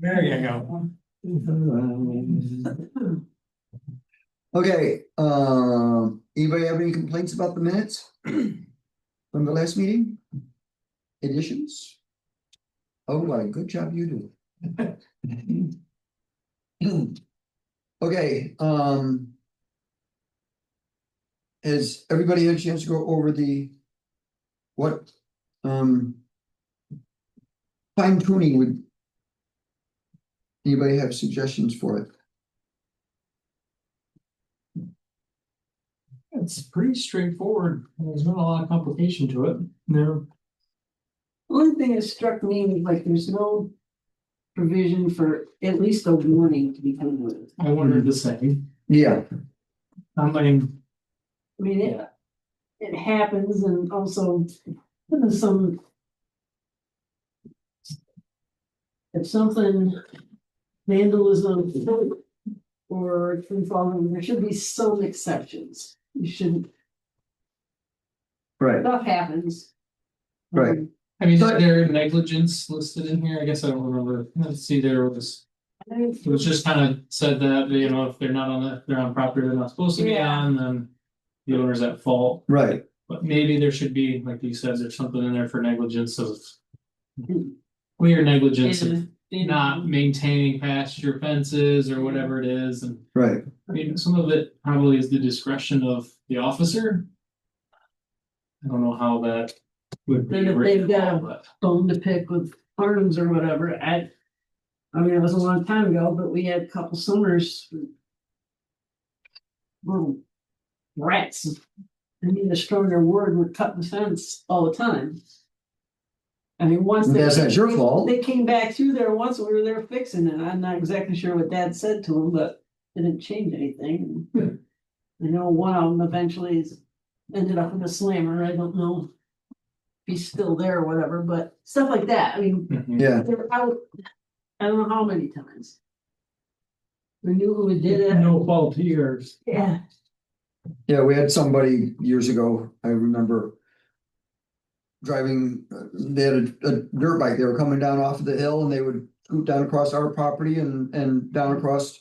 There you go. Okay, anybody have any complaints about the minutes from the last meeting? Additions? Oh, what a good job you do. Okay, has everybody had a chance to go over what, fine tuning would anybody have suggestions for it? It's pretty straightforward. There's not a lot of complication to it. No. Only thing that struck me was like there's no provision for at least a warning to begin with. I wondered the same. Yeah, I mean, I mean, it happens, and also there's some. If something vandalism or tree falling, there should be some exceptions. You shouldn't, right, stuff happens. Right. I mean, is there negligence listed in here? I guess I don't remember. Let's see, there was. It was just kind of said that, you know, if they're not on they're on property they're not supposed to be Yeah. on, then the owner's at fault. right, But maybe there should be, like you said, there's something in there for negligence of. Clear negligence of not maintaining pasture fences or whatever it is, and right, I mean, some of it probably is the discretion of the officer. I don't know how that would be Then if written, they've got a but bone to pick with arms or whatever, I mean, it was a long time ago, but we had a couple summers. Little rats, I mean, a stronger word, would cut the fence all the time. I mean, once that's not your fault, they came back through there once, we were there fixing it. I'm not exactly sure what Dad said to him, but it didn't change anything. I know one of them eventually ended up in a slammer. I don't know if he's still there or whatever, but stuff like that. I mean, yeah, they were out, I don't know how many times. We knew who did it. no fault to yours. Yeah, yeah, we had somebody years ago, I remember. Driving, they had a dirt bike, they were coming down off of the hill and they would scoot down across our property and down across.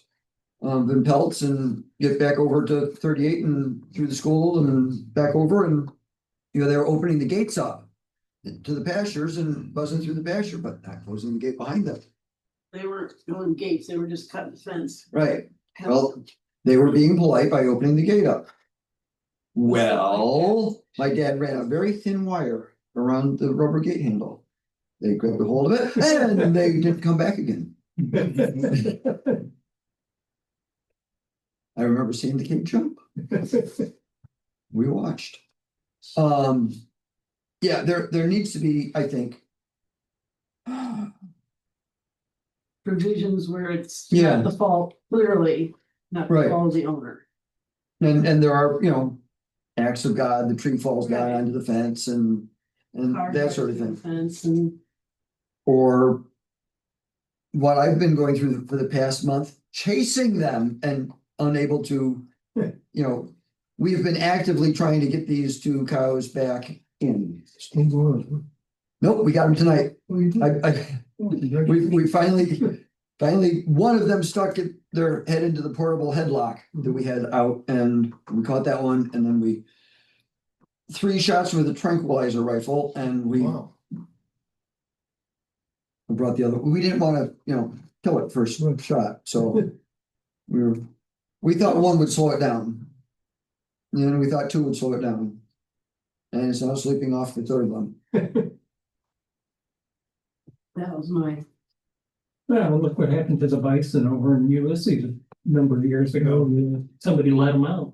Van Pelt's and get back over to 38 and through the school and back over and. You know, they were opening the gates up to the pastures and buzzing through the pasture, but not closing the gate behind them. they weren't doing gates, they were just cutting the fence. Right, well, they were being polite by opening the gate up. Well, my dad ran a very thin wire around the rubber gate handle. They grabbed a hold of it and they didn't come back again. I remember seeing the kid jump. We watched. Yeah, there needs to be, I think. Provisions where it's Yeah. not the fault, clearly, not the Right. fault of the owner. And there are, you know, acts of God, the tree falls down Right. onto the fence and that sort of thing. Fence and, Or what I've been going through for the past month, chasing them and unable to, you know, we've been actively trying to get these two cows back in. Nope, we got them tonight. We finally, one of them stuck their head into the portable headlock that we had out and we caught that one and then 3 shots with a tranquilizer rifle and we brought the other, we didn't want to, you know, kill it first shot, so we thought one would slow it down. And then we thought 2 would slow it down. And it's now sleeping off the third one. that was my, Well, look what happened to the bison over in Ulysses a number of years ago. Somebody let them out.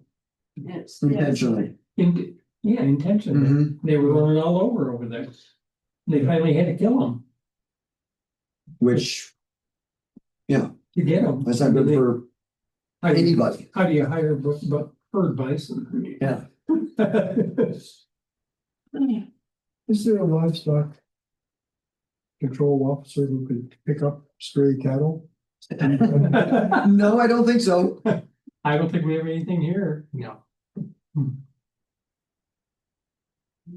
yes. Intentionally. Yeah, intentionally. Mhm. They were running all over there. They finally had to kill them Which, to get them. that's not good for anybody. How do you hire herd bison? Yeah. Is there a livestock control officer who could pick up stray cattle? No, I don't think so. I don't think we have anything here. No.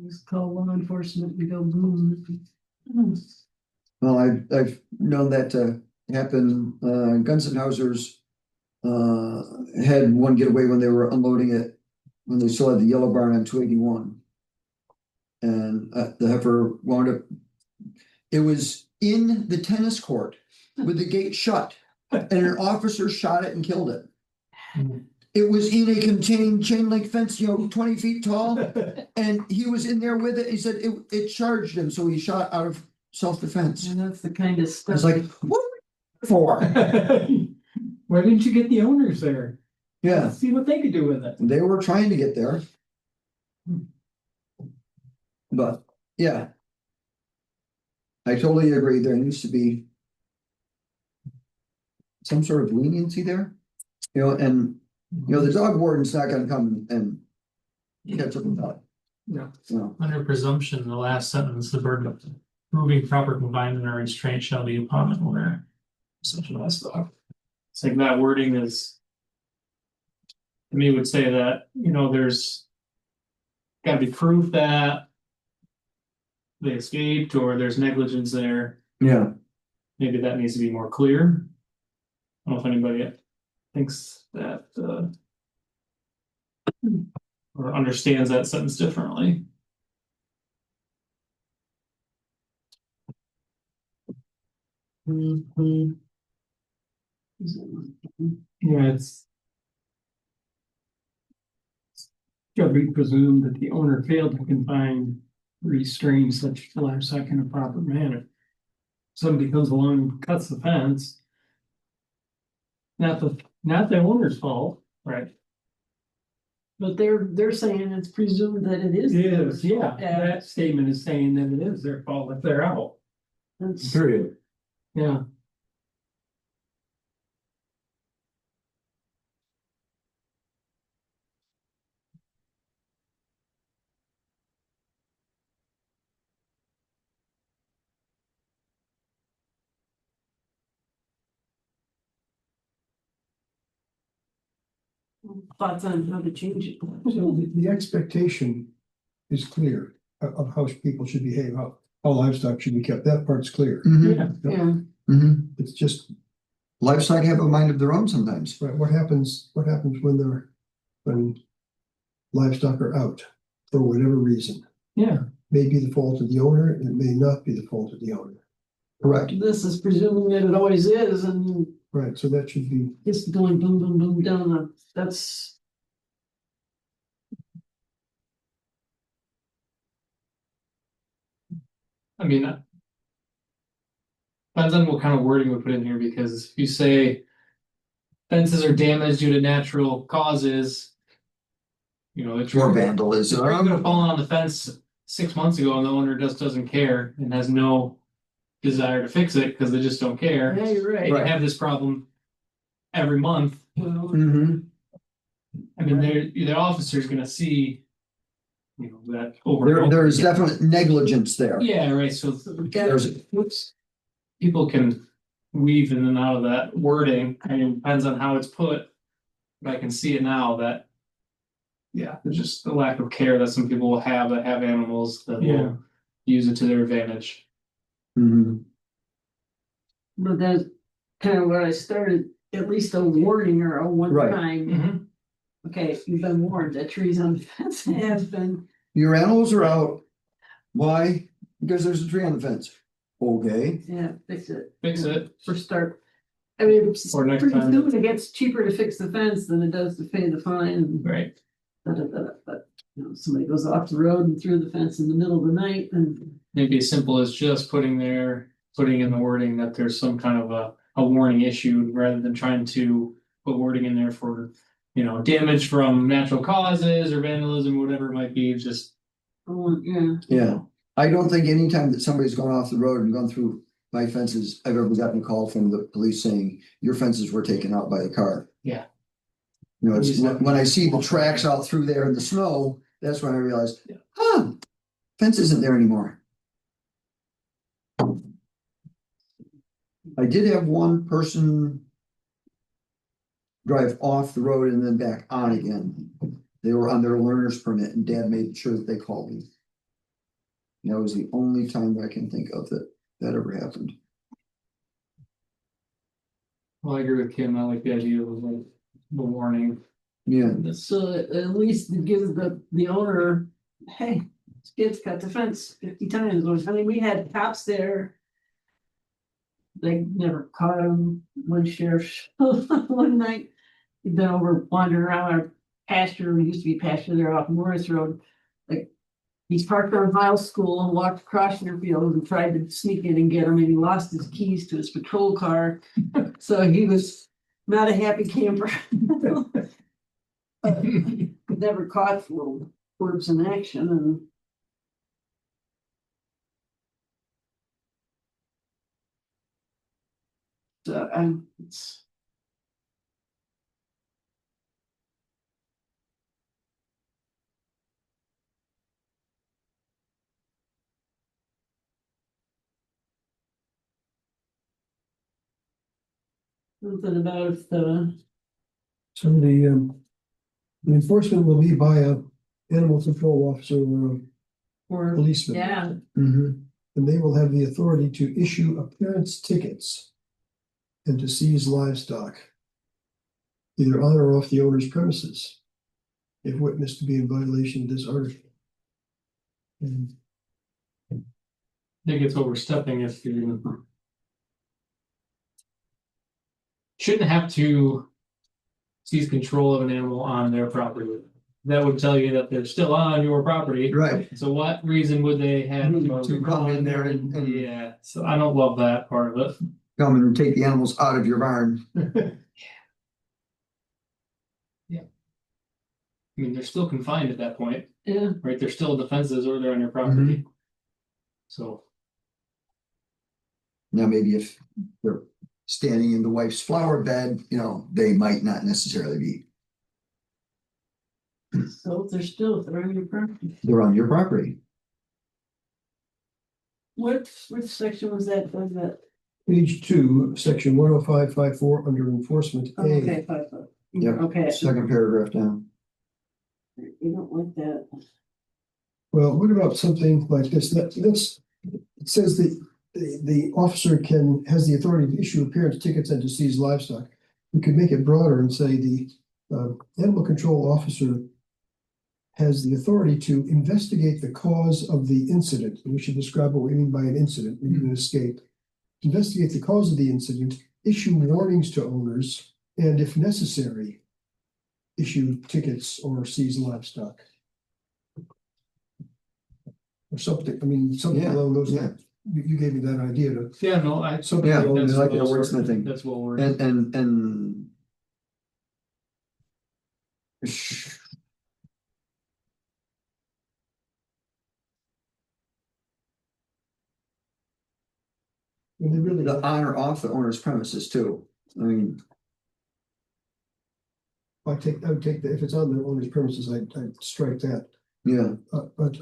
Just call law enforcement and go boom. Well, I've known that to happened, Guns N' Hauser's. Had one get away when they were unloading it, when they still had the yellow barn on 281. And the heifer wound up, it was in the tennis court with the gate shut, and an officer shot it and killed it. It was in a contained chain link fence, 20 feet tall, and he was in there with it. He said it charged him, so he shot out of self-defense. And that's the kind of I stuff. was like, what for? Why didn't you get the owners there? Yeah, See what they could do with it. they were trying to get there. But, yeah. I totally agree. There needs to be some sort of leniency there, and, the dog warden's not gonna come and catch up with that. No. So, Under presumption, the last sentence, the burden of proving proper confinement or restraint shall be upon the owner. Such a last dog. It's like that wording is. To me would say that, there's. Gotta be proof that. They escaped or there's negligence there. yeah, Maybe that needs to be more clear. I don't know if anybody thinks that, or understands that sentence differently. Yeah, it's. Shall be presumed that the owner failed to confine, restrain such livestock in a proper manner. Somebody comes along and cuts the fence. Not the owner's fault, right? But they're saying it's presumed that it is. It is, yeah, fault. that statement is saying that it is their fault if they're out, That's- period. yeah. Thoughts on how to change it. So the expectation is clear of how people should behave, how livestock should be kept. That part's clear. Mhm, Yeah, Yeah, mhm. It's just, Livestock have a mind of their own sometimes. right, what happens when livestock are out for whatever reason? yeah, May be the fault of the owner, and it may not be the fault of the owner. Correct. this is presuming that it always is and Right, so that should be, it's going boom, boom, boom down that's. I mean. Depends on what kind of wording we put in here, because if you say. Fences are damaged due to natural causes. It's. Or You're vandalism. gonna fall on the fence 6 months ago and the owner just doesn't care and has no. Desire to fix it because they just don't care. Yeah, you're They right. have this problem. Every month, Well, Mhm. I mean, the officer's gonna see. That over. and There, over there's again. definite negligence there. Yeah, right, so There's, whoops. People can weave in and out of that wording, I mean, it depends on how it's put. But I can see it now that. Yeah, there's just the lack of care that some people will have that have animals that Yeah. will use it to their advantage. mhm. But that's kind of where I started, at least a warning or a one Right. time. Okay, you've been warned that trees on the fence have been, Your animals are out. Why? Because there's a tree on the fence. Okay, yeah, fix it. Fix it, For start. I mean, it's Or next pretty time. soon it gets cheaper to fix the fence than it does to pay the fine and right, but. Somebody goes off the road and through the fence in the middle of the night and. maybe as simple as just putting in the wording that there's some kind of a warning issued, rather than trying to. Put wording in there for, damage from natural causes or vandalism, whatever it might be, just. Oh, yeah. yeah. I don't think anytime that somebody's gone off the road and gone through my fences, I've ever gotten a call from the police saying, your fences were taken out by a car. Yeah. It's when I see the tracks out through there in the snow, that's when I realized, Yeah. fence isn't there anymore. I did have one person drive off the road and then back on again. They were on their learner's permit and Dad made sure that they called me. That was the only time that I can think of that ever happened. Well, I agree with Kim, I like the idea of like the warning. Yeah, So at least it gives the owner, hey, this kid's cut the fence 50 times, or I mean, we had cops there. They never caught him, one sheriff, one night, he'd been over wandering around our pasture, we used to be pasture there off Morris Road. Like, he's parked on High School and walked across your field and tried to sneak in and get him, and he lost his keys to his patrol car. So he was not a happy camper. Never caught little words in action and. So it's. Something about So the enforcement will be by a animal control officer or a or, policeman. yeah, mhm, And they will have the authority to issue appearance tickets and to seize livestock, either on or off the owner's premises, if witnessed to be in violation of this article. And I think it's overstepping if you. Shouldn't have to seize control of an animal on their property. That would tell you that they're still on your property. right, So what reason would they have To come in there and- Yeah, so I don't love that part of come and take the animals out of your barn. it. Yeah. I mean, they're still confined at that point, yeah, right? They're still defenses or they're on your property. Mm-hmm. So, Now, maybe if they're standing in the wife's flower bed, you know, they might not necessarily be, so if they're on your property. they're on your property. Which section was that, page 2, section 10554 under enforcement Oh, A. okay, five. Yep. Okay, Second paragraph down. you don't like that. Well, what about something like this? That's, it says the officer has the authority to issue appearance tickets and to seize livestock. We could make it broader and say the animal control officer has the authority to investigate the cause of the incident. We should describe what we mean by an incident, an escape. Investigate the cause of the incident, issue warnings to owners, and if necessary, issue tickets or seize livestock. Or something, I mean, something Yeah, along those yeah. lines. You gave me that idea to yeah, no, I. something Yeah, along That's I like well the worded. wordsmithing. That's well worded. And. and they really The on or off the owner's premises too. I mean, I would take that if it's on the owner's premises, I'd strike that. yeah, But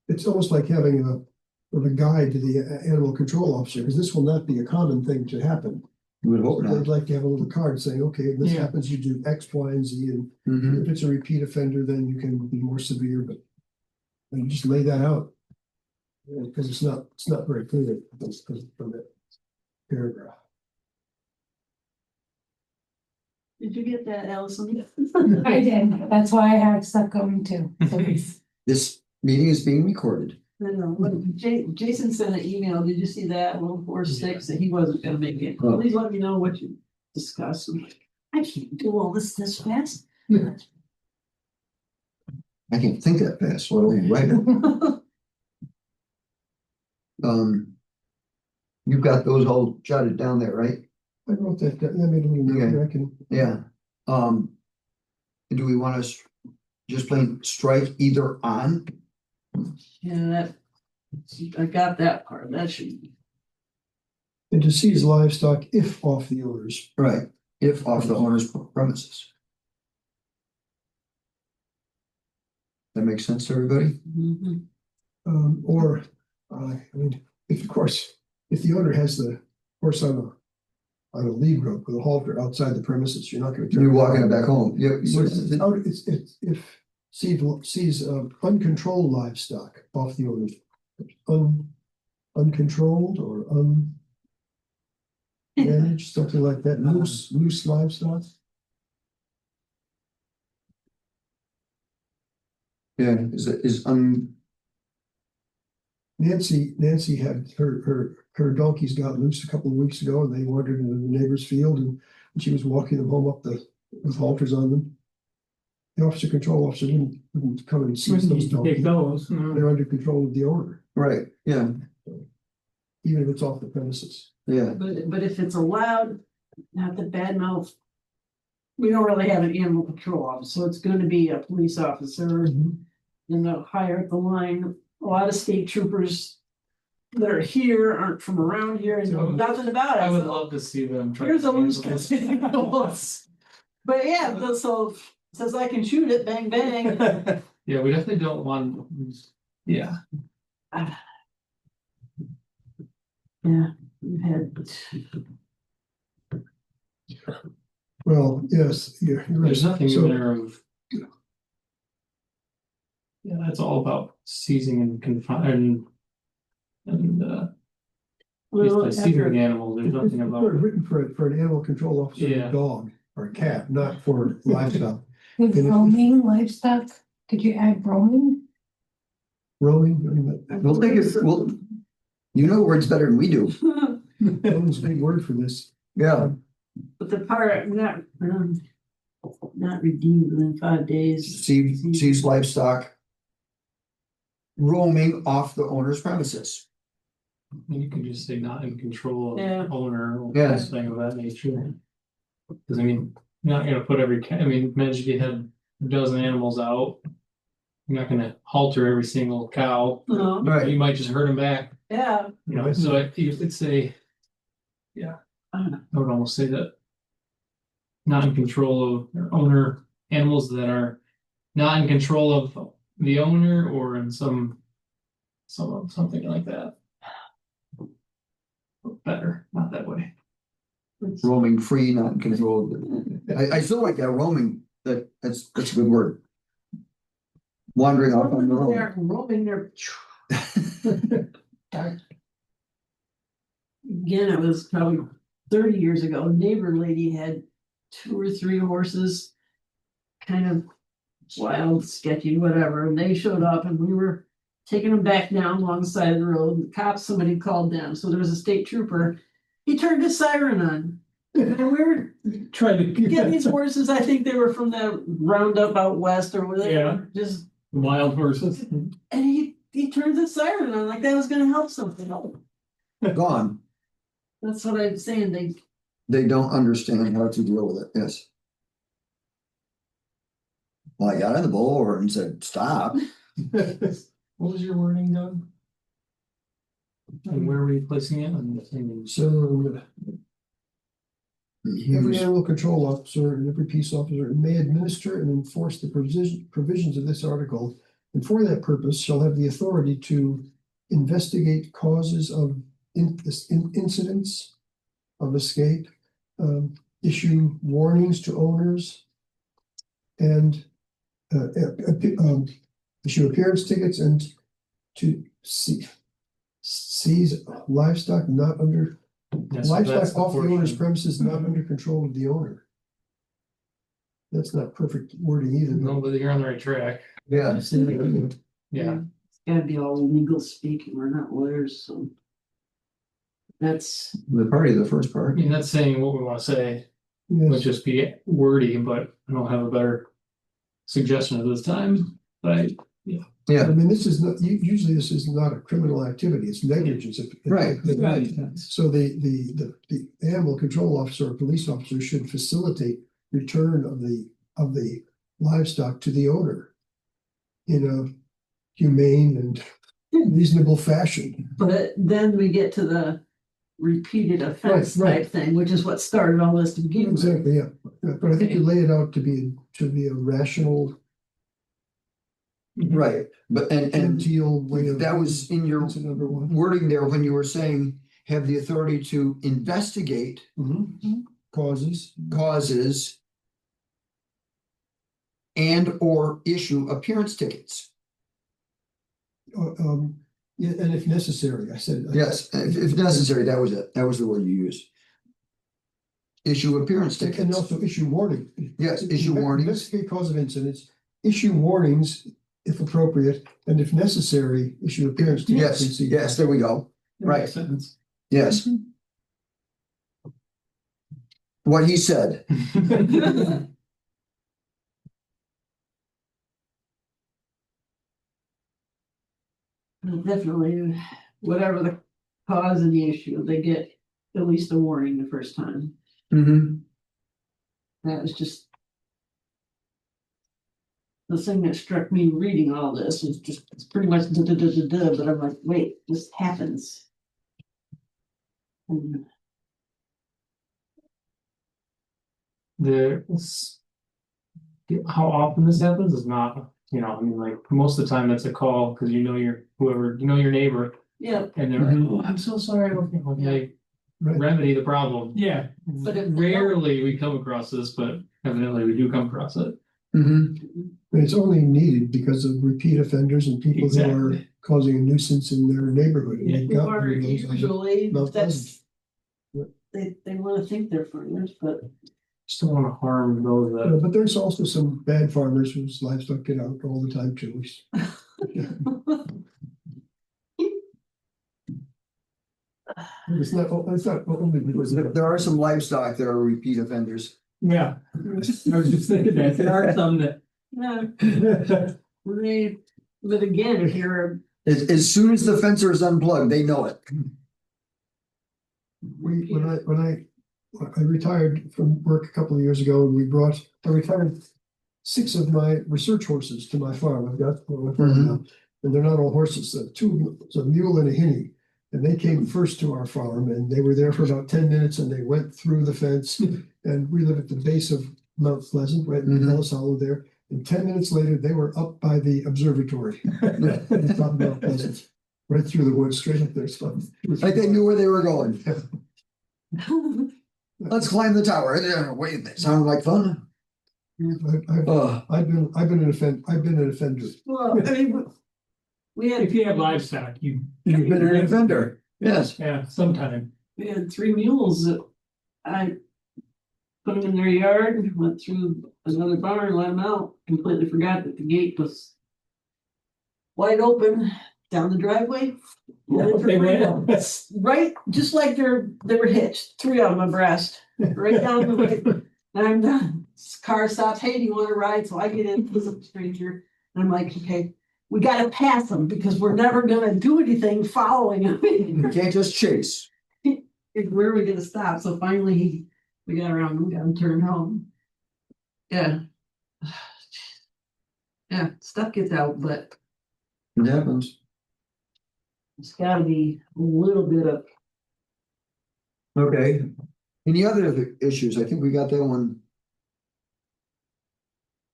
it's almost like having a guide to the animal control officer, because this will not be a common thing to happen. you would hope They'd not. like to have a little card saying, okay, this Yeah. happens, you do X, Y, and Z, and Mhm. if it's a repeat offender, then you can be more severe, but and just lay that out. Because it's not very clear from that paragraph. Did you get that, Allison? I did, that's why I have stuff going too. So it's- This meeting is being recorded. I know, but Jason sent an email, did you see that, 146, that he wasn't gonna make it, Oh. please let me know what you discussed. I'm like, I can't do all this fast. I can't think that fast, what do we write it? You've got those all jotted down there, right? I wrote that, I made a little note here, I can, Yeah. Do we want to just plain strike either on? Yeah, that, I got that part, that should be. and to seize livestock if off the owner's. Right, if off the owner's premises. That makes sense to everybody? Mhm. Or, I mean, if of course, if the owner has the horse on a lead rope with a halter outside the premises, you're not gonna. You're walking it back home. Yeah. So it's if sees uncontrolled livestock off the owner's, uncontrolled or manage, something like that, loose livestock. Yeah, is Nancy had her donkeys got loose a couple of weeks ago and they wandered into the neighbor's field and she was walking them home with halters on them. The officer control officer wouldn't come and seize those Take donkeys. those, no. They're under control of the owner, right, yeah, even if it's off the premises. yeah, But if it's allowed, not the bad mouth. We don't really have an animal control officer, so it's gonna be a police officer in the higher up the line. A lot of state troopers that are here aren't from around here and know nothing about it. I would so love to see them try. Here's to a loose handle this. cannon. But yeah, so says I can shoot it, bang, bang. Yeah, we definitely don't want, yeah, Yeah, we've had. Well, yes, you're right. there's nothing So- in there of. Yeah, that's all about seizing and confine and Well, basically seizing after, the animals, there's nothing It's about. written for an animal control officer, Yeah. a dog or a cat, not for livestock. With And if- roaming livestock, could you add roaming? Roaming, I mean, we'll take it, you know words better than we do, roaming's a big word for this. yeah, but the part, not redeemed within 5 days. seize livestock. Roaming off the owner's premises, You could just say not in control of Yeah. the owner or Yeah. something of that nature. Cause I mean, you're not gonna put I mean, imagine if you had a dozen animals out. You're not gonna halter every single cow, No, right, you might just herd them back, yeah, you know, so you could say. I don't know. I would almost say that. Not in control of their owner, animals that are not in control of the owner or in something like that. Better, not that way. roaming free, not in control. I still like that roaming, that's a good word. Wandering off on their own. They're roaming their. Again, it was probably 30 years ago, a neighbor lady had 2 or 3 horses. Kind of wild, sketchy, whatever, and they showed up and we were taking them back down along the side of the road. The cops, somebody called them, so there was a state trooper. He turned his siren on. And we were Try to getting these horses, I think they were from the roundup out west or whatever, Yeah. just, wild horses. and he turned the siren on like that was gonna help something. Gone, That's what I'm saying, they don't understand how to deal with it, yes. Well, I got on the bull and said, stop, What was your wording, Doug? And where were you placing it? So every animal control officer and every peace officer may administer and enforce the provisions of this article. And for that purpose shall have the authority to investigate causes of incidents of escape, issue warnings to owners, and issue appearance tickets and to seize livestock not under livestock off the owner's premises, not under control of the owner. That's not perfect wording either. No, but you're on the right track. yeah. Yeah, it's gotta be all legal speaking, we're not lawyers, so. That's, The party, the first I part, mean, that's saying what we wanna say, would Yes, just be wordy, but I don't have a better suggestion at this time, but I yeah, mean, this is not, usually this is not a criminal activity, it's negligence. Right. So the animal control officer or police officer should facilitate return of the livestock to the owner in a humane and reasonable fashion. but then we get to the repeated offense Right, right. type thing, which is what started all this to begin with. Exactly, yeah, but I think you lay it out to be a rational, right, but and genteel way of. that was in your That's number one. wording there when you were saying have the authority to investigate Causes. causes and or issue appearance tickets. Yeah, and if necessary, I said. Yes, if necessary, that was it. That was the word you used. issue appearance And tickets. also issue warning. Yes, issue warnings. Investigate cause of incidents, issue warnings if appropriate, and if necessary, issue appearance tickets. Yes, yes, there we go. Right. Sentence. Yes, what he said. Definitely, whatever the cause of the issue, they get at least a warning the first time. Mhm. That was just. The thing that struck me reading all this is just, it's pretty much da da da da da, but I'm like, wait, this happens. And There's. How often this happens is not, you know, I mean, like, most of the time it's a call, because you know your, whoever, you know your neighbor, yeah, and they're like, Mhm. oh, I'm so sorry, okay, Right. remedy the problem. Yeah, But if- Rarely we come across this, but evidently we do come across it. Mhm. And it's only needed because of repeat offenders and people who are Exactly. causing a nuisance in their neighborhood. And they've got or one of those on the usually, Mount that's, Pleasant. they wanna think they're farmers, but. Just don't want to harm those that. But there's also some bad farmers whose livestock get out all the time too. It's not only because There are some livestock that are repeat offenders. yeah. I was just thinking that, there are some that. Yeah, they, but again, if you're, As soon as the fencer is unplugged, they know it. when I retired from work a couple of years ago, and I retired 6 of my research horses to my farm. I've got one on my farm now, and they're not all horses. Two, it's a mule and a hinny. And they came first to our farm, and they were there for about 10 minutes, and they went through the fence. And we live at the base of Mount Pleasant, right in Ellis Hollow there. And 10 minutes later, they were up by the observatory. On top of Mount Pleasant, right through the woods, straight up there. So, Like they knew where they were going. Let's climb the tower. Wait, that sounded like fun. I've been an offender. well, I mean, we had, If you have livestock, You've been an offender. Yes. yeah, sometime. we had 3 mules that I. Put them in their yard, went through another barn, let them out, completely forgot that the gate was. Wide open down the driveway. They went. Right, just like they were hitched, 3 of them abreast, right down the way. And I'm done. Car stops, hey, do you wanna ride? So I get in, with a stranger, and I'm like, okay, we gotta pass them because we're never gonna do anything following You them. can't just chase. Where are we gonna stop? So finally, we got around, we got him turned home. Yeah. Yeah, stuff gets out, but It happens. it's gotta be a little bit of, Okay. Any other issues? I think we got that one.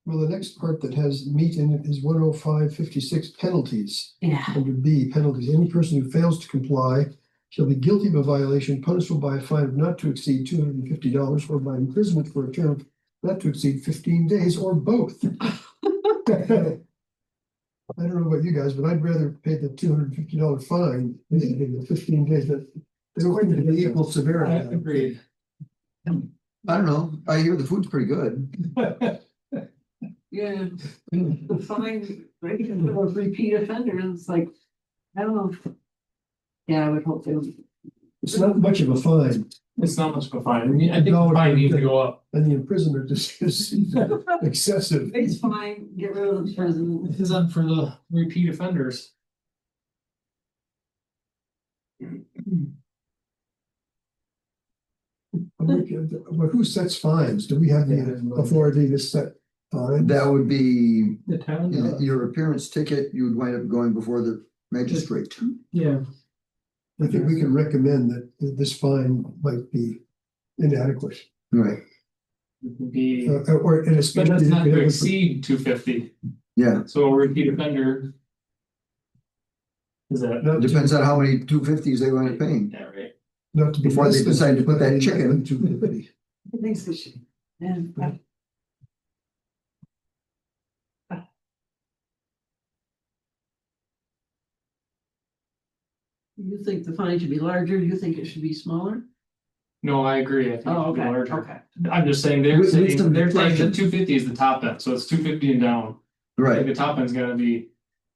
Well, the next part that has meat in it is 10556 penalties. yeah. Under B, penalties. Any person who fails to comply shall be guilty of a violation punishable by a fine of not to exceed $250 or by imprisonment for a term of not to exceed 15 days or both. I don't know about you guys, but I'd rather pay the $250 fine than the 15 days. But they don't seem to be equal I severity. agreed. I don't know. I hear the food's pretty good. Yeah, the fine, maybe for a repeat offender, it's like, I don't know. Yeah, I would hope they would. It's not much of a fine, It's not much of a fine. I mean, I think No, the fine needs to go up. and the imprisonment is excessive. It's fine, get rid of the prison. This isn't for the repeat offenders. But who sets fines? Do we have the authority to set fines? That would be The town, your appearance ticket. You would wind up going before the magistrate. yeah, I think we can recommend that this fine might be inadequate. Right. It would be, Or, and but especially. that's not if to it was- exceed 250. Yeah. So a repeat offender. Is that? Not to- Depends on how many 250s they wind up paying. Yeah, right. Not to be. Before they less than decide to put that 250, chicken. not 250. I think so. And you think the fine should be larger? You think it should be smaller? No, I agree, I think it Oh, should be okay, larger. okay. I'm just saying, With some they're saying discretion. that 250 is the top end, so it's 250 and down. I think Right, the top end's gotta be,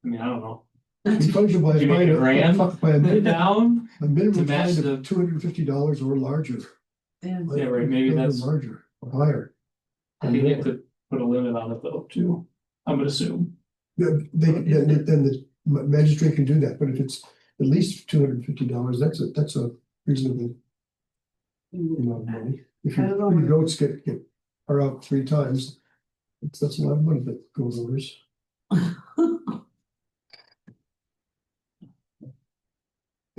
I mean, I don't know, You probably should buy You make a grand? by a minimum, down, a minimum to match fine the- of $250 or larger. Yeah. Yeah, right, maybe that's- Larger or higher. I think you have to put a limit on it though, too, I would assume. Yeah, then the magistrate can do that, but if it's at least $250, that's a reasonable amount of money. If I don't know. your goats are out 3 times, that's a lot of money that goat owners.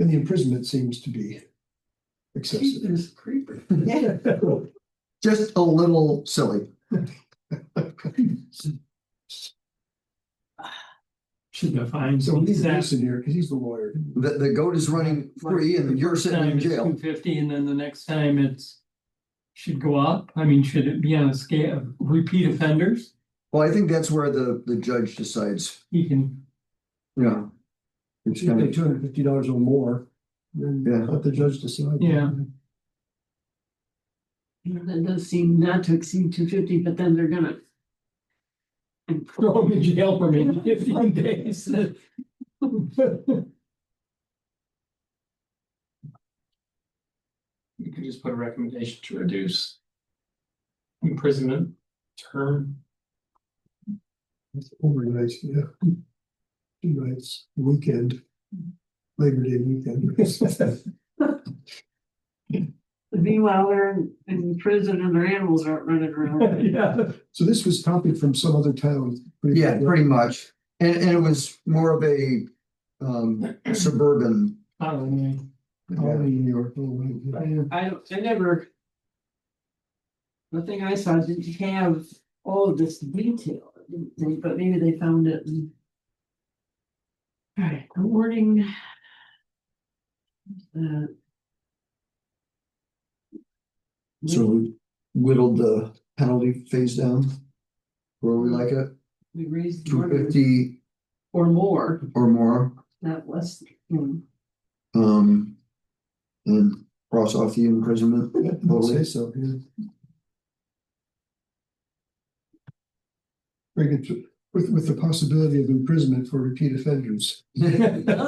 And the imprisonment seems to be excessive. Jeepers creepers. Yeah. just a little silly. Should be fine. So we need this in here, because he's the lawyer. The goat is running free and you're sitting in jail. 250 and then the next time it's. Should go up, I mean, should it be on a scale of repeat offenders? Well, I think that's where the judge decides, He can, yeah. It's If you kind pay of, $250 or more, then Yeah. let the judge decide. Yeah. That does seem not to exceed 250, but then they're gonna. throw him in jail for maybe 15 days. You could just put a recommendation to reduce. Imprisonment term, Overnight, yeah. 2 nights, weekend. Labor Day weekend. Meanwhile, they're in prison and their animals aren't running around. Yeah. So this was copied from some other town. yeah, pretty much. And it was more of a suburban. Colony. Colony, New York. Oh, right, yeah. I never. The thing I saw didn't have all of this detail, didn't they? But maybe they found it. Alright, the wording. So we whittled the penalty phase down. Where we like it, We raised the 250 or more, or more, not less. and cross off the imprisonment. Yeah, I'd say so, yeah. Bring it to, with the possibility of imprisonment for repeat offenders. Well,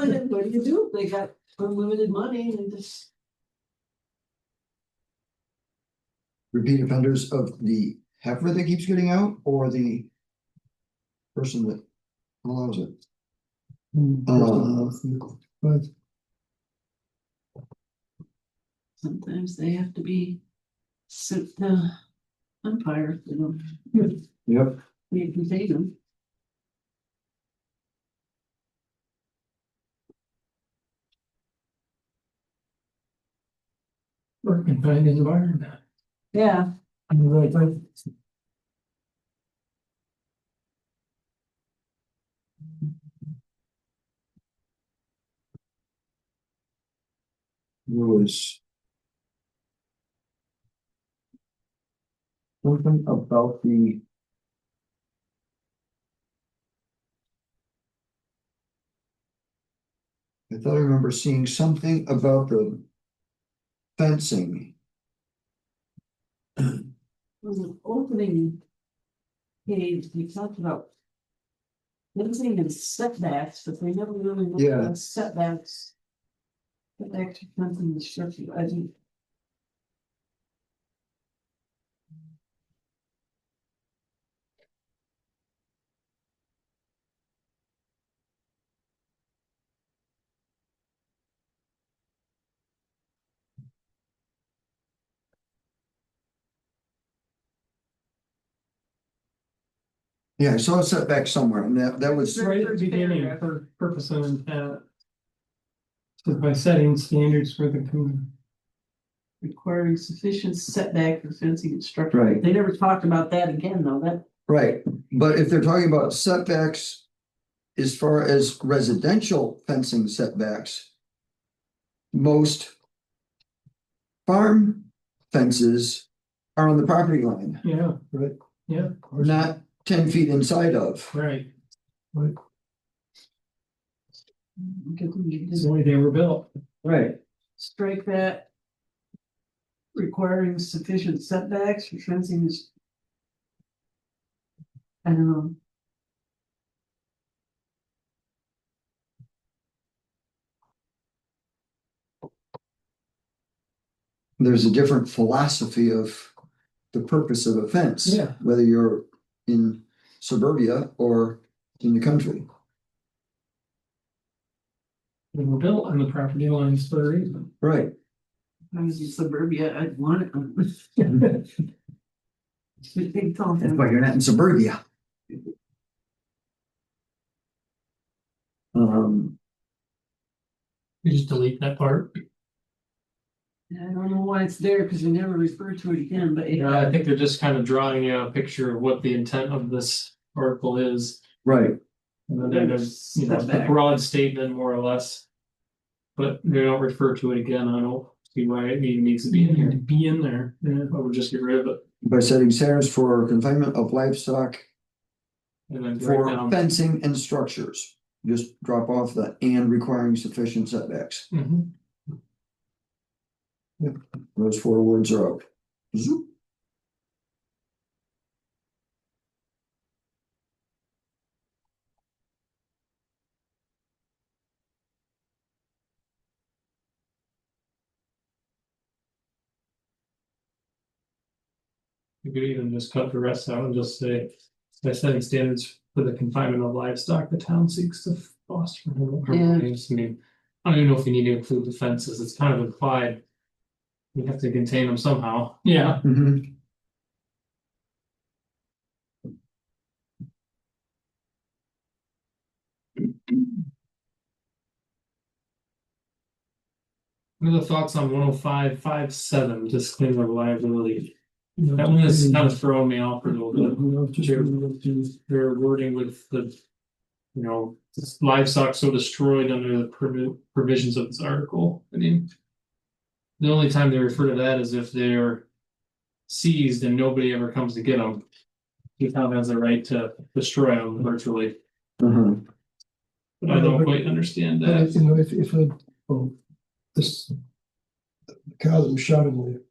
then what do you do? They got unlimited money and just. Repeat offenders of the heifer that keeps getting out, or the person that allows it. But Sometimes they have to be sent umpire, you know, Yep. we can take them. Or confined environment. Yeah. Right, right. There was something about the. I thought I remember seeing something about the fencing. Was an opening page, we talked about. Fencing and setbacks, but they never really looked Yeah. at setbacks. Setback to fencing and structure, I think. Yeah, I saw a setback somewhere, and that was, Very Right at the first beginning, paragraph. for purpose and intent. So by setting standards for the community. Requiring sufficient setback for fencing and structure. Right. They never talked about that again, though, that. right, but if they're talking about setbacks. As far as residential fencing setbacks. Most. Farm fences are on the property line, Yeah, right. yeah, not 10 feet inside of. right. Right. It's the way they were built. Right. Strike that. requiring sufficient setbacks for fencing is. I don't know. There's a different philosophy of the purpose of a fence. Yeah. Whether you're in suburbia or in the country. They were built on the property lines for a reason. Right. If I was in suburbia, I'd want it. Big tall That's fence. why you're not in suburbia. You just delete that part. I don't know why it's there, because we never refer to it again, but Yeah, I think they're just kind of drawing you a picture of what the intent of this article is. Right. And then there's, you know, the Setback. broad statement more or less. But they don't refer to it again. I don't see why it needs to be in here. Be in there. Yeah. I would just get rid of it By setting standards for confinement of livestock and then break for down. fencing and structures. Just drop off the and requiring sufficient setbacks. Mhm. Those 4 words are out. Zoop. You could even just cut the rest out and just say, by setting standards for the confinement of livestock, the town seeks to foster harmonious. I mean, I don't even know if you need to include the fences. It's kind of implied. You have to contain them somehow. Yeah, Mhm. What are the thoughts on 105.57 disclaimer of liability? That one is kind of throwing me off a little bit. Their wording with the, you know, livestock so destroyed under the provisions of this article. I mean, the only time they refer to that is if they're seized and nobody ever comes to get them. The town has the right to destroy them virtually, Uh-huh. but I don't quite understand But that. if, you know, if a, this cow that was shot in the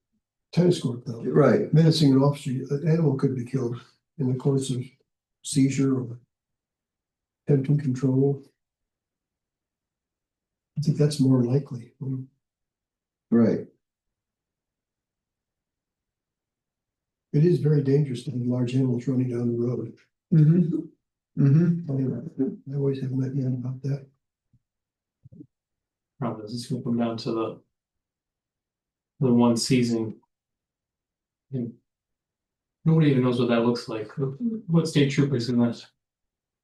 tennis court though, Right. menacing an officer, an animal could be killed in the course of seizure or attempting control. I think that's more likely. Right. It is very dangerous to have large animals running down the road. Mm-hmm. Mm-hmm. I always have met man about that. Probably it's gonna come down to the one seizing. And nobody even knows what that looks like. What state trooper is gonna?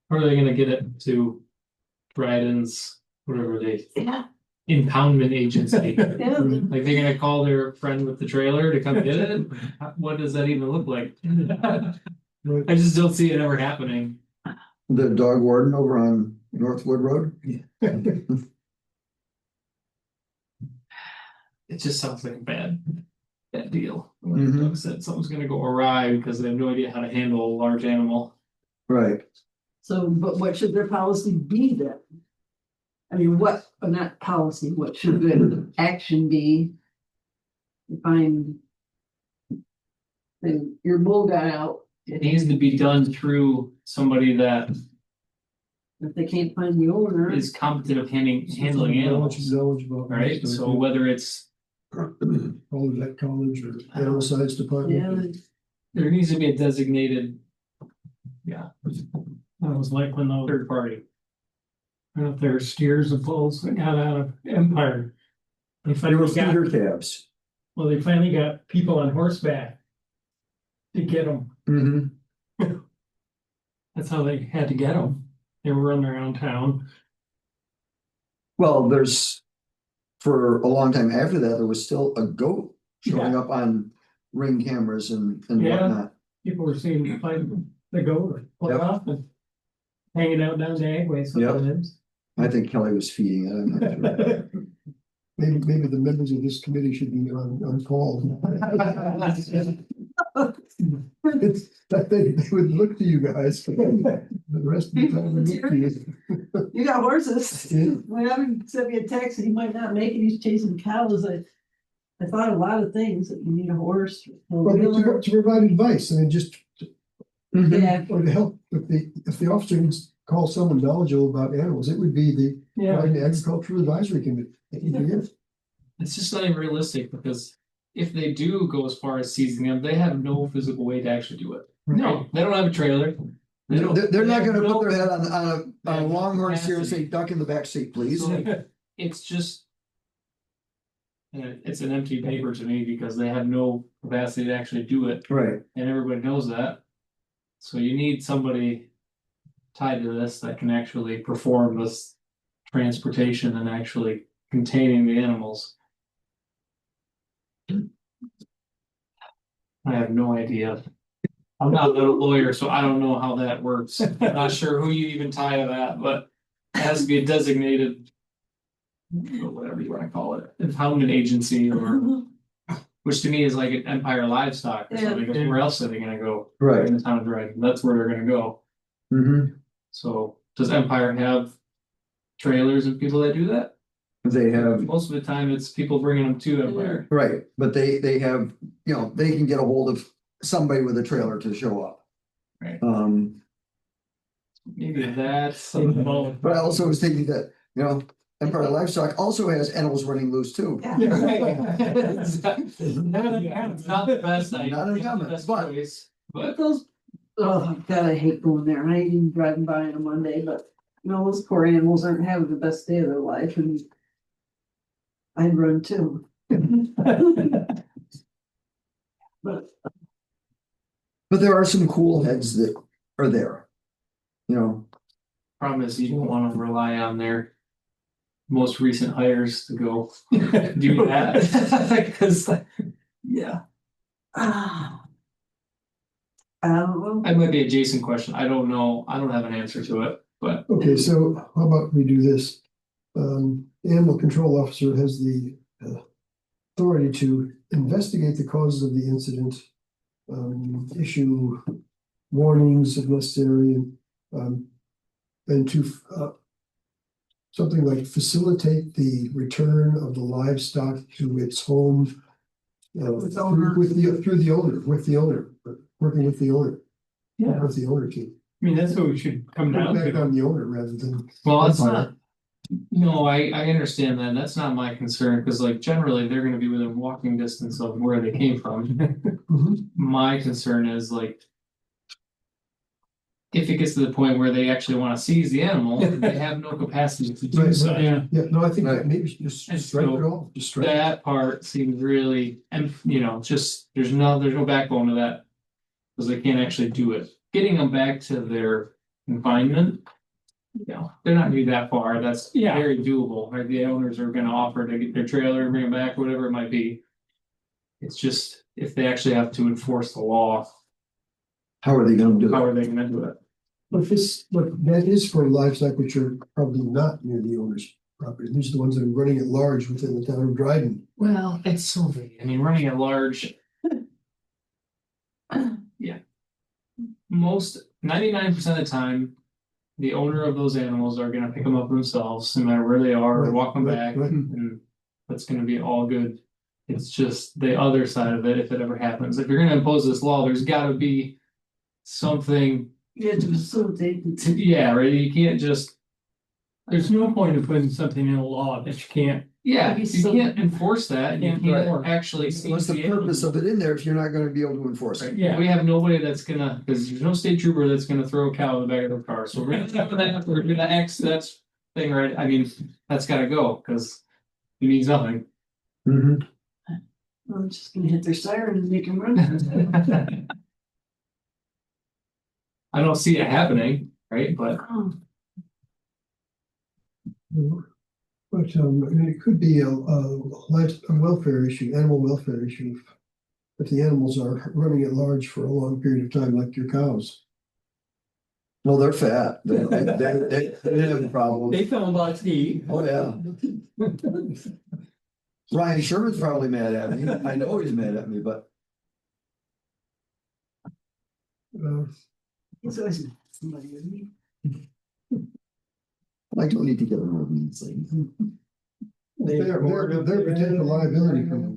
How are they gonna get it to Dryden's, whatever they, yeah, impoundment agency? yeah. Like they're gonna call their friend with the trailer to come get it? What does that even look like? Right. I just don't see it ever happening. The dog warden over on Northwood Road. It just sounds like a bad deal. Like Mhm. Doug said, something's gonna go awry because they have no idea how to handle a large animal. Right. So, but what should their policy be then? I mean, what, not policy, what should the action be? If I'm. Then your bull got out, It needs to be done through somebody that if they can't find the owner. is competent of handling animals, Knowledge about. right? So whether it's, Probably vet college or animal science department. Yeah, there needs to be a designated. Yeah, that was like when those, third party. I don't know if there were steers and bulls that got out of Empire. They There were finally got, feeder calves. well, they finally got people on horseback to get them. Mm-hmm. That's how they had to get them. They were running around town. Well, for a long time after that, there was still a goat showing up on ring cameras and Yeah. whatnot. People were seeing the fight, the goat, pull Yep. off and hanging out down the Agway Yep. sometimes. I think Kelly was feeding it. I'm not sure. Maybe the members of this committee should be on call. It's, I think they would look to you guys. The rest of the time would look to you. you got horses. Yeah. When I sent me a text, he might not make it, he's chasing cows, I I thought a lot of things that you need a horse. a Well, wheeler. to provide advice, I mean, just, Mhm. Yeah, or to help, if the officer needs to call someone knowledgeable about animals, it would be the Agricultural Advisory Committee. It's just not even realistic because if they do go as far as seizing them, they have no physical way to actually do it. No. They don't have a trailer. They don't- They're not they have gonna no- put their head on they a have no longhorn steer and say, capacity. duck in the back seat, please. So, it's just. It's an empty paper to me because they have no capacity to actually do it Right, and everybody knows that. So you need somebody tied to this that can actually perform this transportation and actually containing the animals. I have no idea. I'm not a lawyer, so I don't know how that works. I'm not sure who you even tie to that, but it has to be a designated. Whatever you wanna call it, impoundment agency or, which to me is like an Empire Livestock or Yeah. something, because where else are they gonna go? right. In the town of Dryden, that's where they're gonna go. Mhm. So does Empire have trailers and people that do that? They have, Most of the time, it's people bringing them to Empire. right, but they have, they can get a hold of somebody with a trailer to show up. Right. Maybe that's. But I also was thinking that, Empire Livestock also has animals running loose too. yeah. It's not the best idea. Not uncommon, Best but- choice, But But those, oh god, I hate going there. I hate even driving by on a Monday, but those poor animals aren't having the best day of their life and. I'd run too. But But there are some cool heads that are there. problem is you don't wanna rely on their. Most recent hires to go do that. Cause yeah. Ah. I don't know. that might be a Jason question. I don't know. I don't have an answer to it, but Okay, so how about we do this? Animal control officer has the authority to investigate the causes of the incident. Issue warnings if necessary, and to something like facilitate the return of the livestock to its home. Through the owner, working with the owner. Yeah. With the owner too. I mean, that's what we should come Put it down back to. on the owner rather than. well, it's Empire. not. No, I understand that. That's not my concern, because like generally they're gonna be within walking distance of where they came from. Mhm. My concern is like. If it gets to the point where they actually wanna seize the animal, they have no capacity to do Right, so. Yeah, Yeah, no, I think Right. that maybe just And strike so it off, just strike. it. That part seems really, and just, there's no backbone to that. Cause they can't actually do it. Getting them back to their confinement. They're not gonna be that far. That's Yeah. very doable, right? The owners are gonna offer to get their trailer, bring it back, whatever it might be. It's just, if they actually have to enforce the law, How are they gonna do how it? are they gonna do it? But that is for livestock which are probably not near the owner's property. These are the ones that are running at large within the town of Dryden. Well, it's so big. I mean, running at large. Yeah. 99% of the time, the owner of those animals are gonna pick them up themselves, no matter where they are, or Right, walk them right, back, right. and that's gonna be all good. It's just the other side of it, if it ever happens. If you're gonna impose this law, there's gotta be something, You have to facilitate it. yeah, right? You can't just, there's no point in putting something in a law that you can't. yeah, Maybe you some- can't enforce that, you Can't can't enforce. actually. What's the purpose of it in there if you're not gonna be able to enforce it? Yeah. We have nobody that's gonna, because there's no state trooper that's gonna throw a cow in the back of their car, so we're gonna X that thing, right? I mean, that's gotta go, because it means nothing. Mhm. I'm just gonna hit their siren and make them run. I don't see it happening, right? But Oh, But I mean, it could be a welfare issue, animal welfare issue. If the animals are running at large for a long period of time, like your cows. Well, they're fat. They have a problem. They found lots to eat. Oh, yeah. Ryan Sherman's probably mad at me. I know he's mad at me, but it's always somebody with me. I don't need to get a road these things. They're potential liability for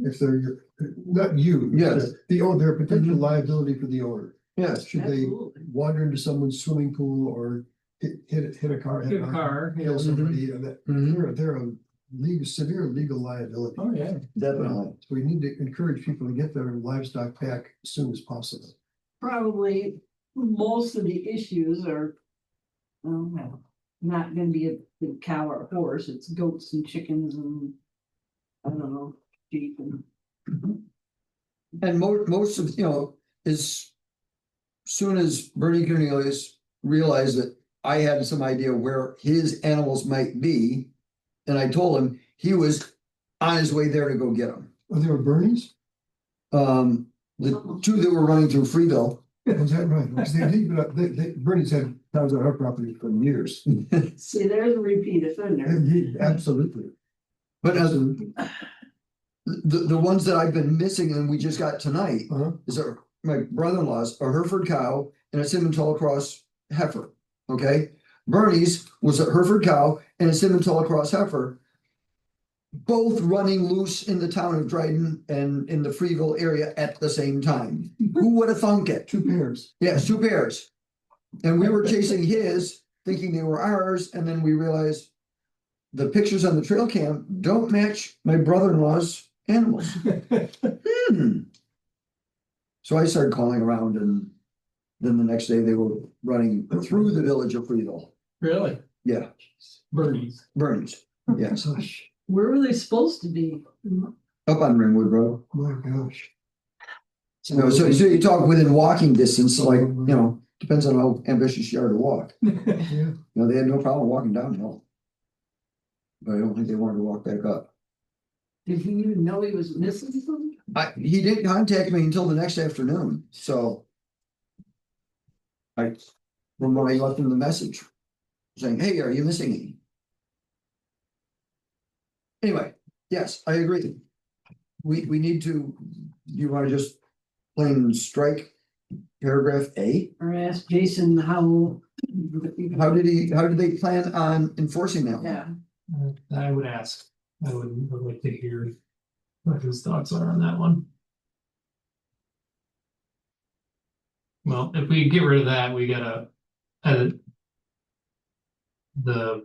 if they're, not you. Yes. The owner, their potential liability for the owner. Yes, Should they Absolutely. wander into someone's swimming pool or hit a car? Hit a car, yeah. Kill somebody, Mhm. they're a legal, severe legal liability. Oh, yeah. definitely. So we need to encourage people to get their livestock back as soon as possible. Probably most of the issues are. Well, not gonna be a big cow or a horse, it's goats and chickens and. I don't know, sheep and. And most of, as soon as Bernie Cornelius realized that I had some idea where his animals might be, and I told him he was on his way there to go get them. Oh, there were Bernie's? The two that were running through Freeville. Was that right? Because Bernie's had cows on our property for years. See, there's a repeat offender. Absolutely. But the ones that I've been missing and we just got tonight Uh-huh. is my brother-in-law's, a Hereford cow and a Simmental cross heifer, okay? Bernie's was a Hereford cow and a Simmental cross heifer. Both running loose in the town of Dryden and in the Freeville area at the same time. Who would have thunk it? Two pairs. Yes, two pairs. And we were chasing his, thinking they were ours, and then we realized the pictures on the trail cam don't match my brother-in-law's animals. So I started calling around, and then the next day they were running through the village of Freeville. Really? Yeah, Bernie's. Bernie's, yes, Gosh, Where were they supposed to be? up on Ringwood Road. my gosh. So you talk within walking distance, like, depends on how ambitious you are to walk. Yeah. They had no problem walking downhill. But I don't think they wanted to walk back up. Did he even know he was missing something? He didn't contact me until the next afternoon, so. From when I left him the message, saying, hey, are you missing any? Anyway, yes, I agree. We need to, you wanna just plain strike paragraph A? Or ask Jason how. How did they plan on enforcing that? Yeah, I would ask, I would like to hear what his thoughts are on that one. Well, if we get rid of that, we gotta edit the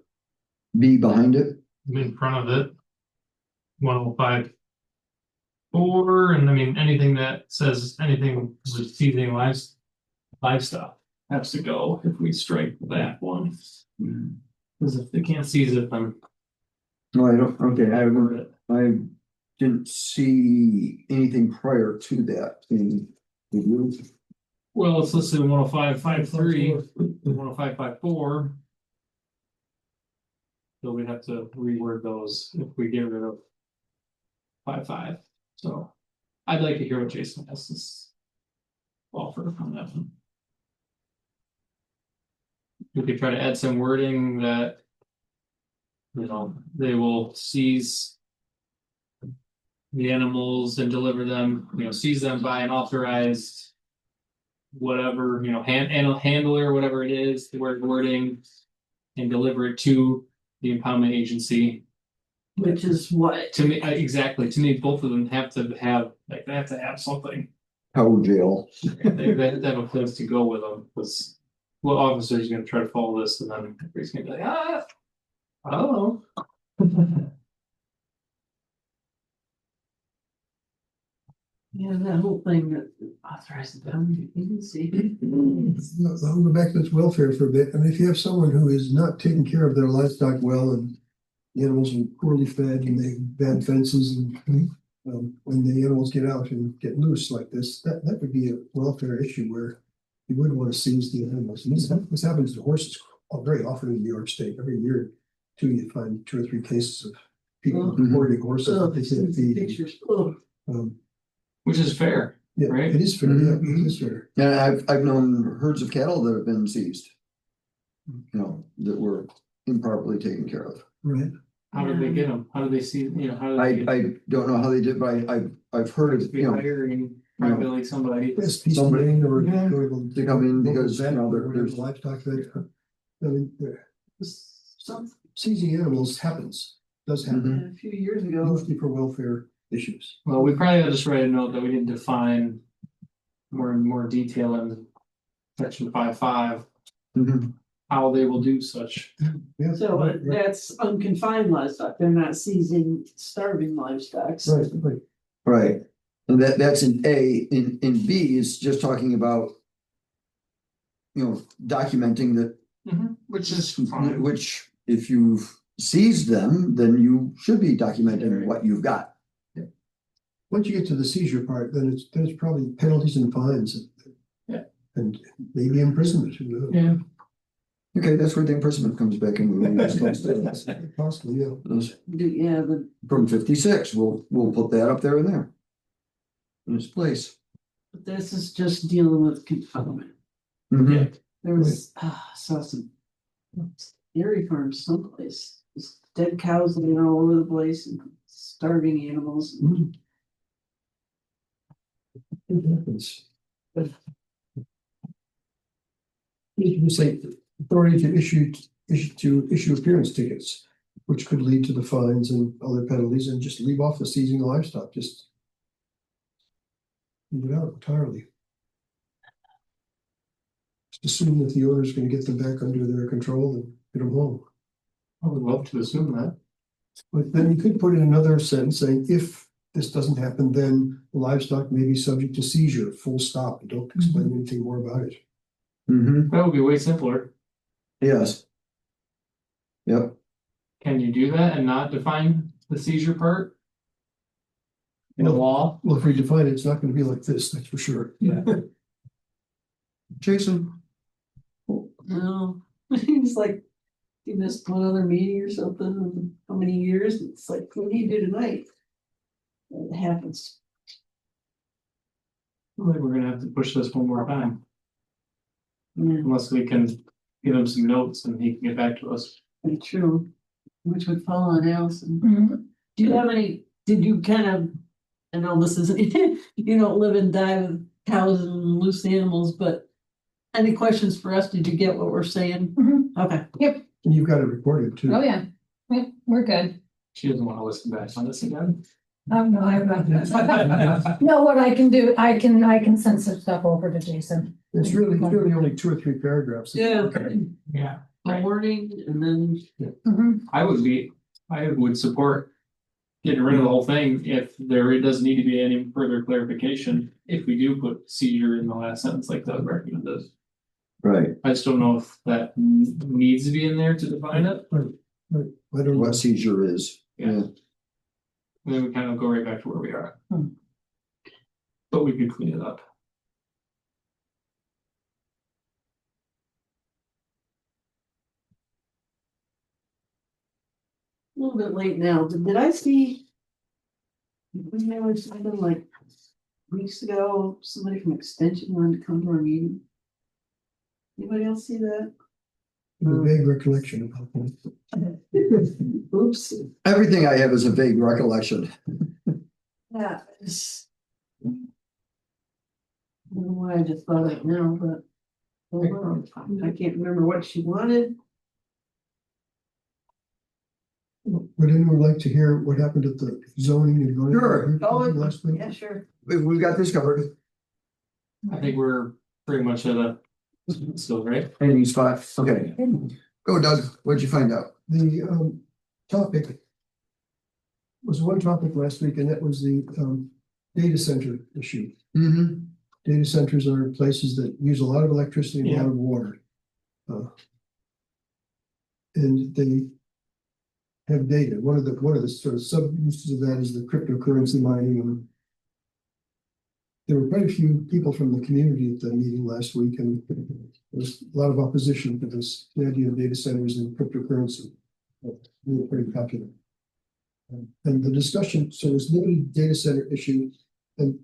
B behind it? in front of it. 105. And I mean, anything that says anything with seizing livestock has to go if we strike that one. Because if they can't seize it, then No, I don't, okay, I didn't see anything prior to that in the rule. well, it's listed in 105.53, 105.54. So we'd have to reword those if we get rid of 5.5. So I'd like to hear what Jason has to offer on that one. We could try to add some wording that, they will seize the animals and deliver them, seize them by an authorized whatever, handler, whatever it is, the wording, and deliver it to the impoundment agency. which is what? To me, exactly, to me, both of them have to have something. Cow jail. They have to have a place to go with them, because what officer is gonna try to follow this, and then he's gonna be like, I don't know. Yeah, that whole thing that authorized the boundary agency. I'll go back to this welfare for a bit. I mean, if you have someone who is not taking care of their livestock well and the animals are poorly fed and they have bad fences and when the animals get out and get loose like this, that would be a welfare issue where you wouldn't want to seize the animals. And this happens to horses very often in New York State. Every year, you find 2 or 3 cases of people hoarding horses that they can't feed. Pictures. Oh, Which is fair, Yeah, right? it is fair. Yeah, it is fair. And I've known herds of cattle that have been seized. That were improperly taken care of. Right. How did they get them? How did they see, how did they? I don't know how they did, but I've heard of, Be hiring probably somebody. Yes, Somebody- somebody or Yeah. They come in because, there's. livestock that. I mean, some, seizing animals does happen. Mhm. a few years ago, Mostly for welfare issues. Well, we probably ought to just write a note that we didn't define more detail in section 5.5, Mhm. how they will do such. Yeah, So right, right, that's unconfined livestock, they're not seizing starving livestock. right. Right, and that's in A, in B is just talking about. Documenting that, Which is fine. which if you've seized them, then you should be documenting what you've got. Once you get to the seizure part, then it's probably penalties and fines. Yeah. And maybe imprisonment, who knows? Yeah. Okay, that's where the imprisonment comes back in. Possibly, yeah. Those Yeah, the, from 56, we'll put that up there and there. In its place. this is just dealing with confinement. Mhm. There was, saw some dairy farms someplace, just dead cows laying all over the place and starving animals. It happens. You can say authority to issue appearance tickets, which could lead to the fines and other penalties, and just leave off the seizing of livestock, just leave it out entirely. Just assume that the owner is going to get them back under their control and get them home. I would love to assume that. But then you could put in another sentence saying, if this doesn't happen, then livestock may be subject to seizure, full stop, and don't explain anything more about it. Mhm. That would be way simpler. Yes. Yep, Can you do that and not define the seizure part? In the law? Well, if we define it, it's not going to be like this, that's for sure. Yeah. Jason, No, it's like, you missed one other meeting or something, in how many years, it's like, what do you do tonight? It happens, I think we're gonna have to push this one more time, yeah, unless we can give him some notes and he can get back to us. pretty true, which would fall on Allison. Mhm. Do you have any, did you kind of, I know this isn't, you don't live and die with cows and loose animals, but any questions for us? Did you get what we're saying? Mhm. Okay. And you've got it recorded too. Oh, yeah, we're good. She doesn't wanna listen back on this again. Oh, no, I'm not. No, what I can do, I can send some stuff over to Jason. It's really only 2 or 3 paragraphs. Yeah. Yeah. A warning and then, Mhm. I would support getting rid of the whole thing if there doesn't need to be any further clarification, if we do put seizure in the last sentence like Doug recommended. right, I just don't know if that needs to be in there to define it. I don't know. what seizure is, Yeah. yeah, And then we kind of go right back to where we are. Hmm. But we could clean it up. a little bit late now, did I see? We had something like weeks ago, somebody from Extension wanted to come to our meeting. Anybody else see that? A vague recollection about that. Oops. everything I have is a vague recollection. Yeah. I don't know why I just thought of it now, but. I can't remember what she wanted. Would anyone like to hear what happened at the zoning and going? Sure. Last week? Yeah, sure. We've got this covered, I think we're pretty much at a still, right? any spot, okay, go Doug, what'd you find out? The topic was one topic last week, and that was the data center issue. Mm-hmm. Data centers are places that use a lot of electricity and a lot of water. And they have data. One of the sort of sub uses of that is the cryptocurrency mining. And there were quite a few people from the community at the meeting last week, and there was a lot of opposition to this, the idea of data centers and cryptocurrency. They were pretty popular. And the discussion, so it was limited data center issue, and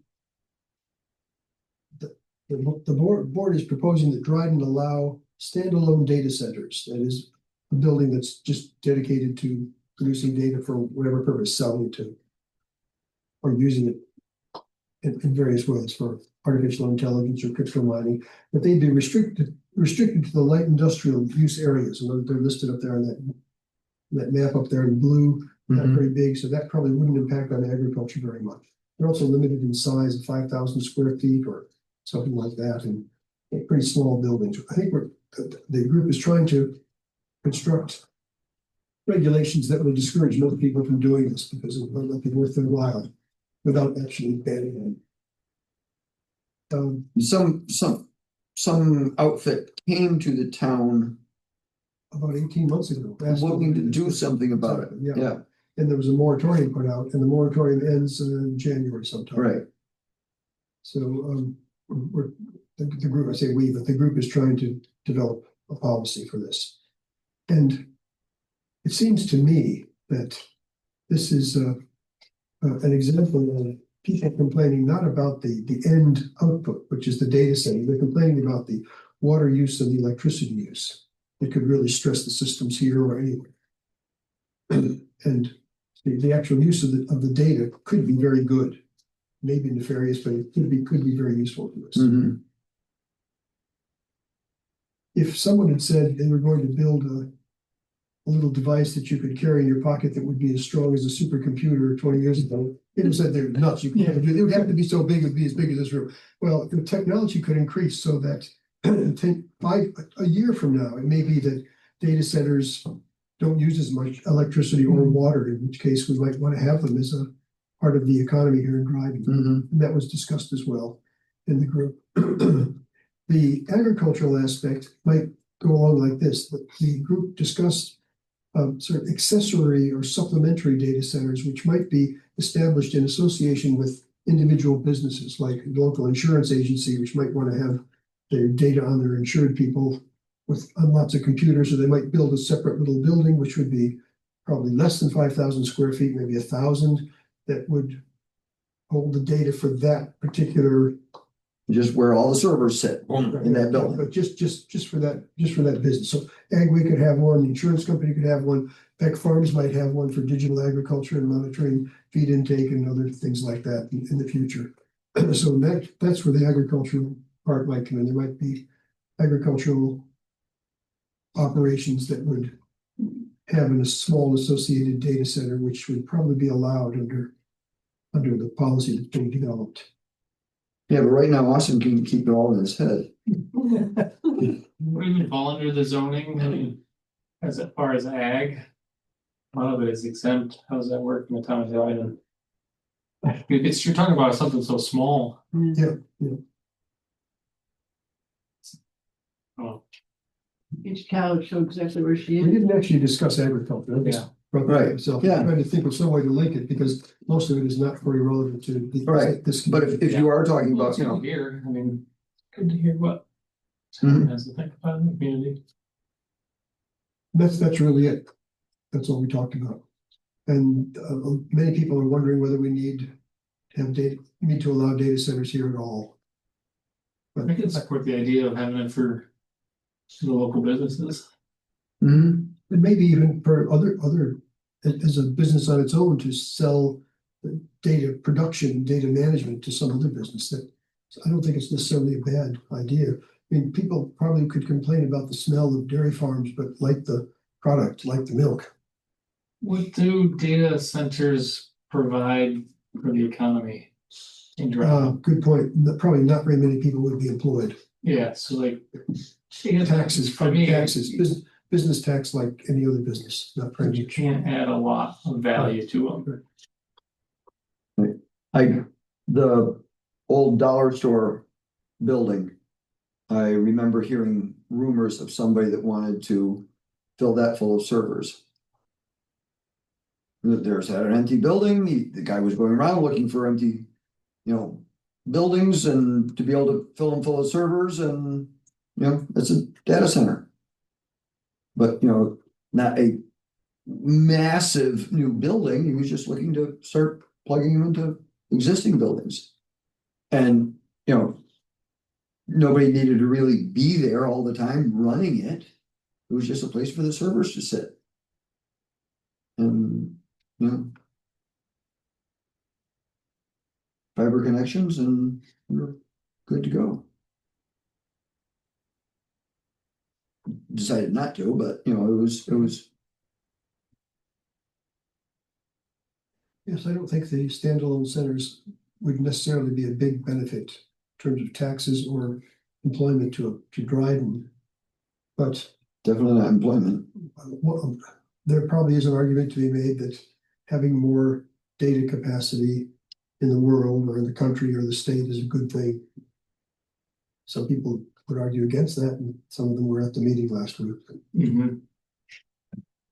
the board is proposing that Dryden allow standalone data centers. That is, a building that's just dedicated to producing data for whatever purpose, selling it to, or using it in various ways for artificial intelligence or crypto mining. But they'd be restricted to the light industrial use areas, and they're listed up there on that map up there in blue. not Mhm. very big, so that probably wouldn't impact on agriculture very much. They're also limited in size of 5,000 square feet or something like that, and they're pretty small buildings. I think the group is trying to construct regulations that will discourage most people from doing this because it might not be worth their while without actually banning it. Some outfit came to the town About 18 months ago. looking to do something about it. Yeah, Yeah, and there was a moratorium put out, and the moratorium ends in January sometime. right. So, the group, I say we, but the group is trying to develop a policy for this. And it seems to me that this is an example of people complaining not about the end output, which is the data center. They're complaining about the water use and the electricity use. It could really stress the systems here or anywhere. And the actual use of the data could be very good, maybe nefarious, but it could be very useful to us. Mhm. If someone had said they were going to build a little device that you could carry in your pocket that would be as strong as a supercomputer 20 years ago, it was said they're nuts. You can't do it. It would have to be so big, it would be as big as this room. Well, the technology could increase so that a year from now, it may be that data centers don't use as much electricity or water, in which case we might want to have them as a part of the economy here in Dryden. Mhm. And that was discussed as well in the group. The agricultural aspect might go along like this. The group discussed sort of accessory or supplementary data centers, which might be established in association with individual businesses like a local insurance agency, which might want to have their data on their insured people on lots of computers, or they might build a separate little building, which would be probably less than 5,000 square feet, maybe 1,000, that would hold the data for that particular. Just where all the servers sit in that building. But just for that business. So Agway could have one, the insurance company could have one, Peck Farms might have one for digital agriculture and monitoring feed intake and other things like that in the future. So that's where the agricultural part might come in. There might be agricultural operations that would have a small associated data center, which would probably be allowed under the policy that's being developed. Yeah, but right now Austin can keep it all in his head. Would even fall under the zoning, I mean, as far as ag? A lot of it is exempt, how does that work in the town of Dryden? It's, you're talking about something so small. Yeah. Oh, Each cow showed exactly where she We is. didn't actually discuss agriculture. I just Yeah. brought that Right, myself. yeah. I'm trying to think of some way to link it because most of it is not very relevant to Right, this. But if you are talking well, about, it's you know, good to hear, I mean, good to hear what. Mhm. Someone has to think about in the community. That's really it. That's all we talked about. And many people are wondering whether we need to allow data centers here at all. I can support the idea of having it for the local businesses. mhm, And maybe even for other, as a business on its own to sell the data production, data management to some other business that, I don't think it's necessarily a bad idea. I mean, people probably could complain about the smell of dairy farms, but like the product, like the milk. What do data centers provide for the economy? In Dryden? Good point. Probably not very many people would be employed. Yeah, so like. Taxes, For me, taxes, business tax like any other business, not you private. can't add a lot of value to them. the old dollar store building. I remember hearing rumors of somebody that wanted to fill that full of servers. There's an empty building, the guy was going around looking for empty, buildings and to be able to fill them full of servers and, it's a data center. But, not a massive new building, he was just looking to start plugging them into existing buildings. And, nobody needed to really be there all the time running it. It was just a place for the servers to sit. And, fiber connections and we're good to go. Decided not to, but it was Yes, I don't think the standalone centers would necessarily be a big benefit in terms of taxes or employment to Dryden. But Definitely not employment. well, there probably is an argument to be made that having more data capacity in the world or in the country or the state is a good thing. Some people would argue against that, and some of them were at the meeting last week. Mhm.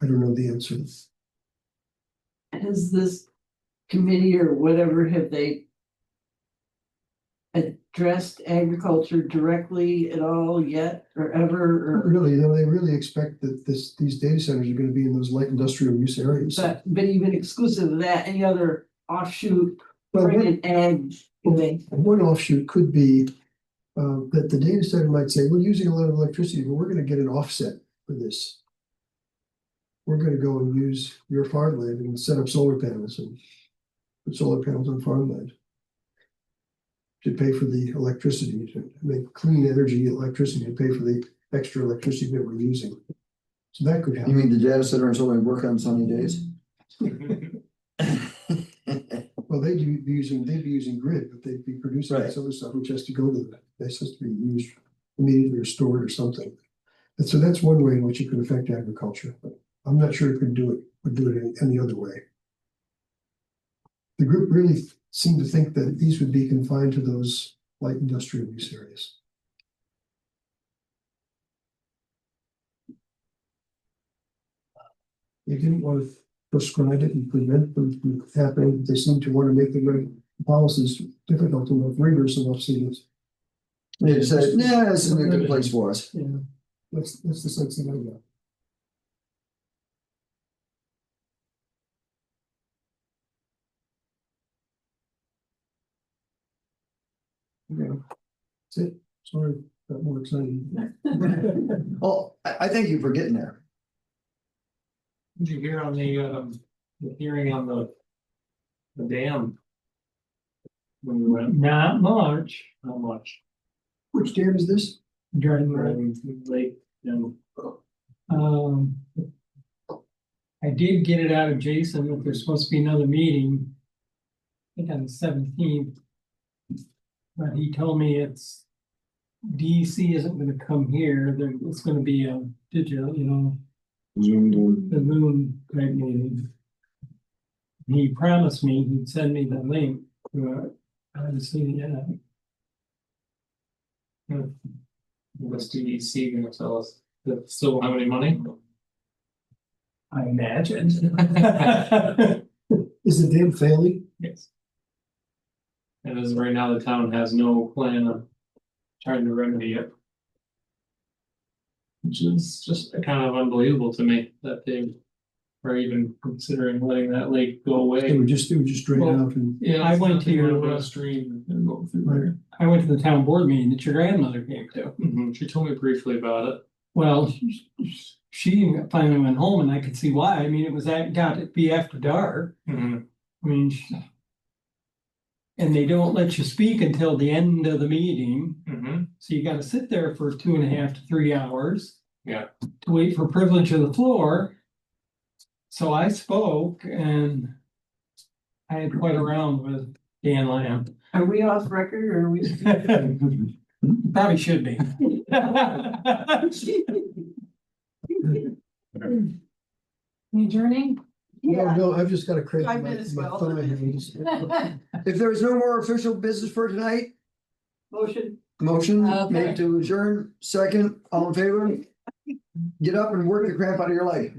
I don't know the answer. Has this committee or whatever, have they addressed agriculture directly at all yet or ever, or? Really, they really expect that these data centers are gonna be in those light industrial use areas. But even exclusive of that, any other offshoot, Well, bring in ag, they, one offshoot could be that the data center might say, we're using a lot of electricity, but we're gonna get an offset for this. We're gonna go and use your farmland and set up solar panels and put solar panels on farmland. To pay for the electricity, to make clean energy electricity, to pay for the extra electricity that we're using. So that could You happen. mean the data center is only work on sunny days? Well, they'd be using grid, but they'd be producing Right. this other stuff, which has to go to the, that's supposed to be used immediately or stored or something. And so that's one way in which it could affect agriculture, but I'm not sure it would do it any other way. The group really seemed to think that these would be confined to those light industrial use areas. They didn't want to prescribe it and prevent them from happening. They seem to want to make the policies difficult enough, rigorous enough, so that. They decided, nah, this isn't a good place for us. Yeah, that's the sense that I got. Yeah, that's it. Sorry, got more exciting. Well, I thank you for getting there. Did you hear on the hearing on the dam? When we went, Not much. how much? Which dam is this? Dryden Road. Driving lake, and Um. I did get it out of Jason that there's supposed to be another meeting. I think on the 17th. But he told me it's. DC isn't gonna come here, it's gonna be a digital, the Zoom type meeting. He promised me he'd send me the link to it. I haven't seen it yet. what's DEC gonna tell us? That still won't have any money? I imagine. Is the dam failing? Yes. And as of right now, the town has no plan of trying to remedy it. Which is just kind of unbelievable to me that they are even considering letting that lake go away. It would just drain Well, out and. Yeah, I it's went nothing to, but a stream and go through there. I went to the town board meeting that your grandmother came to. She told me briefly about it. Well, she finally went home and I could see why. I mean, it was got to be after dark. I mean, and they don't let you speak until the end of the meeting. So you gotta sit there for 2.5 to 3 hours. Yeah. To wait for privilege of the floor. So I spoke and I had quite a round with Dan Lamb. are we off record or are we? Probably should be. Adjourning? No, I've just got a cramp 5 in minutes my ago. thigh. I just- If there's no more official business for tonight, Motion, motion Okay. made to adjourn, second, all in favor? Get up and work the crap out of your life.